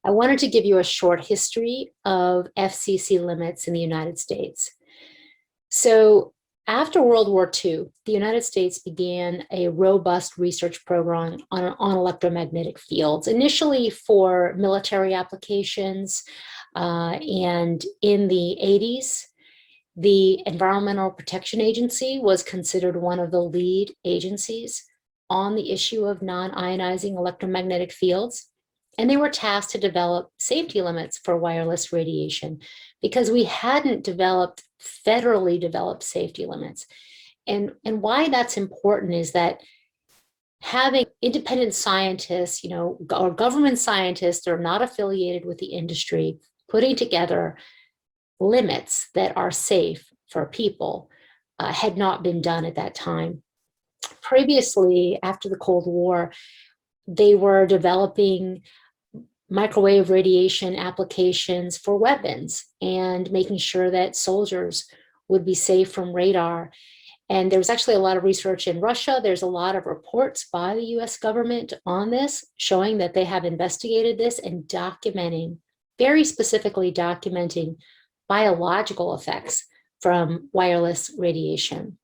I wanted to give you a short history of FCC limits in the United States. So, after World War II, the United States began a robust research program on electromagnetic fields, initially for military applications. And in the 80s, the Environmental Protection Agency was considered one of the lead agencies on the issue of non ionizing electromagnetic fields. And they were tasked to develop safety limits for wireless radiation because we hadn't developed federally developed safety limits. And why that's important is that having independent scientists, or government scientists that are not affiliated with the industry, putting together limits that are safe for people had not been done at that time. Previously, after the Cold War, they were developing microwave radiation applications for weapons and making sure that soldiers would be safe from radar. And there's actually a lot of research in Russia. There's a lot of reports by the US government on this, showing that they have investigated this and documenting, very specifically documenting biological effects from wireless radiation.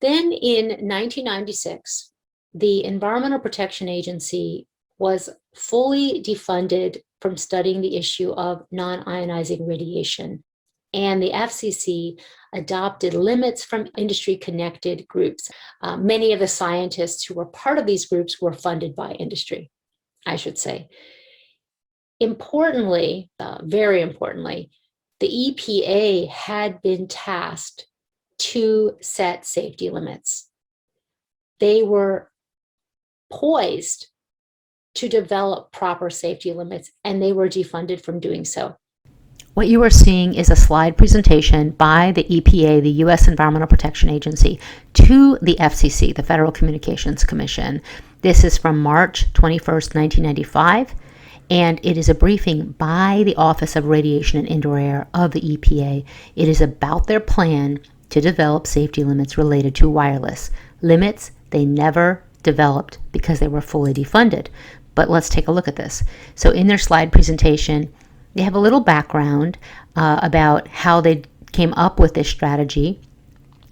Then in 1996, the Environmental Protection Agency was fully defunded from studying the issue of non-ionizing radiation. And the FCC adopted limits from industry-connected groups. Many of the scientists who were part of these groups were funded by industry, I should say. Importantly, very importantly, the EPA had been tasked to set safety limits. They were poised to develop proper safety limits, and they were defunded from doing so. What you are seeing is a slide presentation by the EPA, the U.S. Environmental Protection Agency, to the FCC, the Federal Communications Commission. This is from March 21st, 1995, and it is a briefing by the Office of Radiation and Indoor Air of the EPA. It is about their plan to develop safety limits related to wireless. Limits they never developed because they were fully defunded. But let's take a look at this. So in their slide presentation, they have a little background about how they came up with this strategy.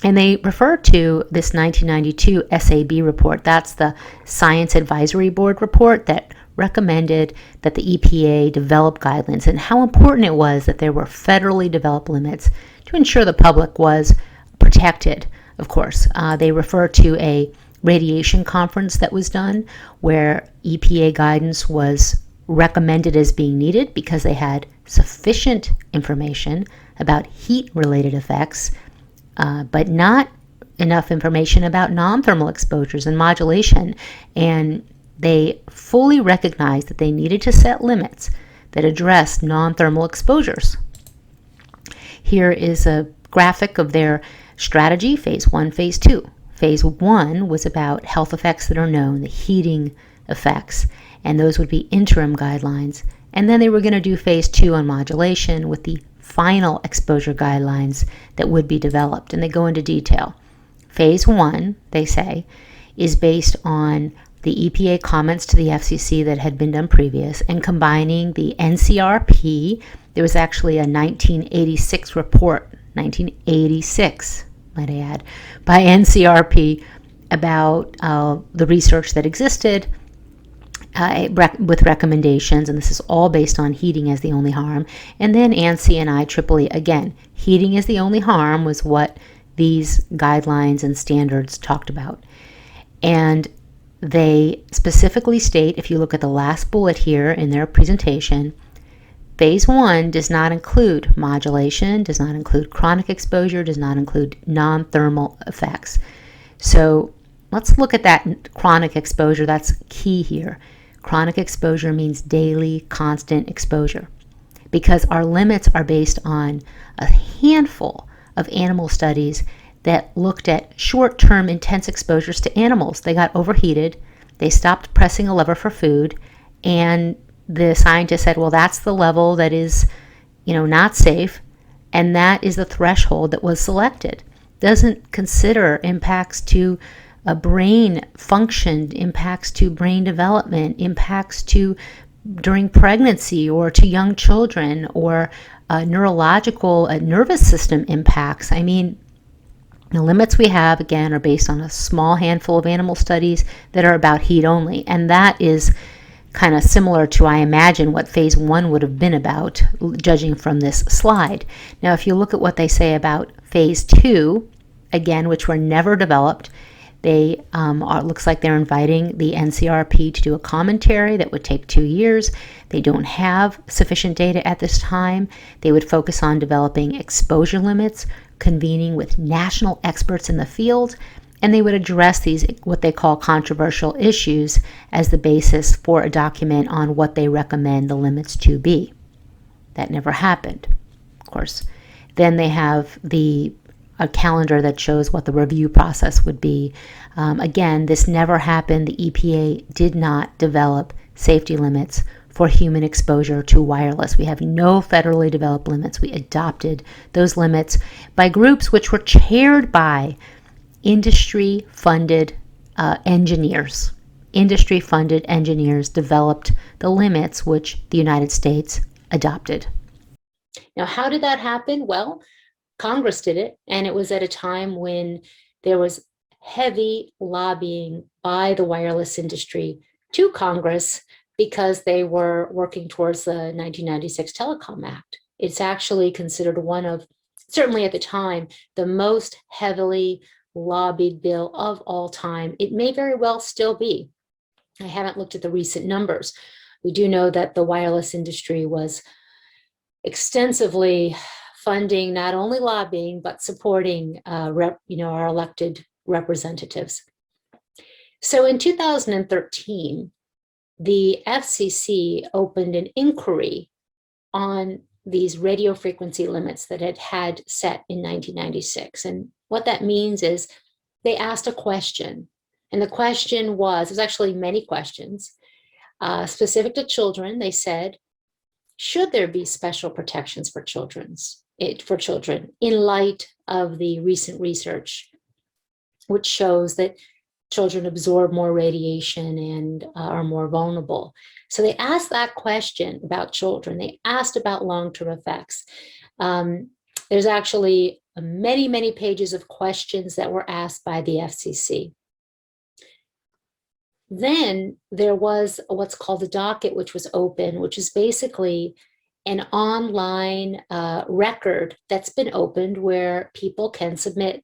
And they refer to this 1992 SAB report. That's the Science Advisory Board report that recommended that the EPA develop guidelines and how important it was that there were federally developed limits to ensure the public was protected, of course. They refer to a radiation conference that was done where EPA guidance was recommended as being needed because they had sufficient information about heat-related effects, but not enough information about non-thermal exposures and modulation. And they fully recognized that they needed to set limits that address non-thermal exposures. Here is a graphic of their strategy, phase 1, phase 2. Phase 1 was about health effects that are known, the heating effects, and those would be interim guidelines. And then they were going to do phase 2 on modulation with the final exposure guidelines that would be developed, and they go into detail. Phase 1, they say, is based on the EPA comments to the FCC that had been done previous and combining the NCRP. There was actually a 1986 report, 1986, might I add, by NCRP about the research that existed with recommendations, and this is all based on heating as the only harm. And then ANSI and IEEE, again, heating is the only harm was what these guidelines and standards talked about. And they specifically state, if you look at the last bullet here in their presentation, phase 1 does not include modulation, does not include chronic exposure, does not include non-thermal effects. So let's look at that chronic exposure. That's key here. Chronic exposure means daily, constant exposure, because our limits are based on a handful of animal studies that looked at short-term intense exposures to animals. They got overheated, they stopped pressing a lever for food, and the scientists said, well, that's the level that is, not safe, and that is the threshold that was selected. Doesn't consider impacts to brain function, impacts to brain development, impacts to during pregnancy or to young children, or neurological nervous system impacts. I mean, the limits we have, again, are based on a small handful of animal studies that are about heat only. And that is kind of similar to, I imagine, what phase 1 would have been about, judging from this slide. Now, if you look at what they say about phase 2, again, which were never developed, they looks like they're inviting the NCRP to do a commentary that would take 2 years. They don't have sufficient data at this time. They would focus on developing exposure limits, convening with national experts in the field, and they would address these, what they call controversial issues, as the basis for a document on what they recommend the limits to be. That never happened, of course. Then they have a calendar that shows what the review process would be. Again, this never happened. The EPA did not develop safety limits for human exposure to wireless. We have no federally developed limits. We adopted those limits by groups which were chaired by industry-funded engineers. Industry-funded engineers developed the limits which the United States adopted. Now, how did that happen? Well, Congress did it, and it was at a time when there was heavy lobbying by the wireless industry to Congress because they were working towards the 1996 Telecom Act. It's actually considered one of, certainly at the time, the most heavily lobbied bill of all time. It may very well still be. I haven't looked at the recent numbers. We do know that the wireless industry was extensively funding not only lobbying, but supporting our elected representatives. So in 2013, the FCC opened an inquiry on these radio frequency limits that it had set in 1996. And what that means is they asked a question. And the question was actually many questions specific to children. They said, should there be special protections for children in light of the recent research, which shows that children absorb more radiation and are more vulnerable? So they asked that question about children. They asked about long-term effects. There's actually many, many pages of questions that were asked by the FCC. Then there was what's called a docket, which was open, which is basically an online record that's been opened where people can submit.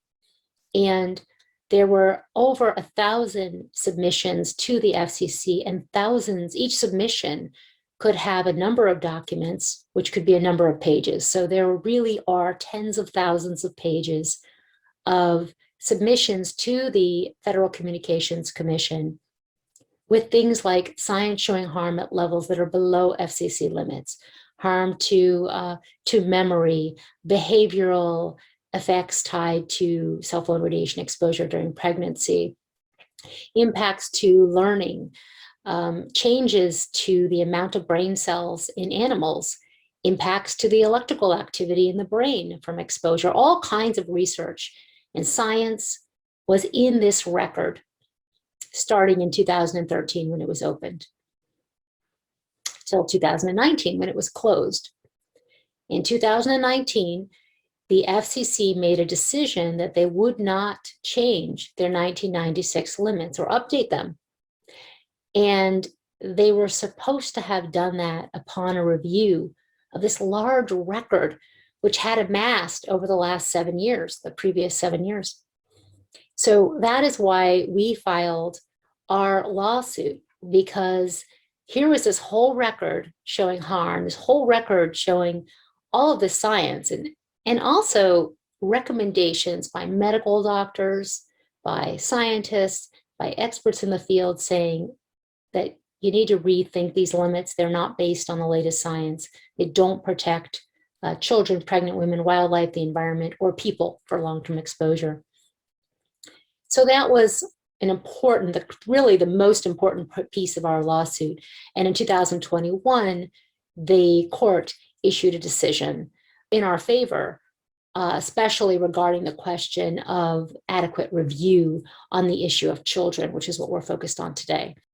And there were over 1,000 submissions to the FCC, and thousands, each submission could have a number of documents, which could be a number of pages. So there really are tens of thousands of pages of submissions to the Federal Communications Commission with things like science showing harm at levels that are below FCC limits, harm to memory, behavioral effects tied to cell phone radiation exposure during pregnancy, impacts to learning, changes to the amount of brain cells in animals, impacts to the electrical activity in the brain from exposure. All kinds of research and science was in this record starting in 2013 when it was opened, till 2019 when it was closed. In 2019, the FCC made a decision that they would not change their 1996 limits or update them. And they were supposed to have done that upon a review of this large record, which had amassed over the last 7 years, the previous 7 years. So that is why we filed our lawsuit, because here was this whole record showing harm, this whole record showing all of the science, and also recommendations by medical doctors, by scientists, by experts in the field saying that you need to rethink these limits. They're not based on the latest science. They don't protect children, pregnant women, wildlife, the environment, or people for long-term exposure. So that was an important, really the most important piece of our lawsuit. And in 2021, the court issued a decision in our favor, especially regarding the question of adequate review on the issue of children, which is what we're focused on today.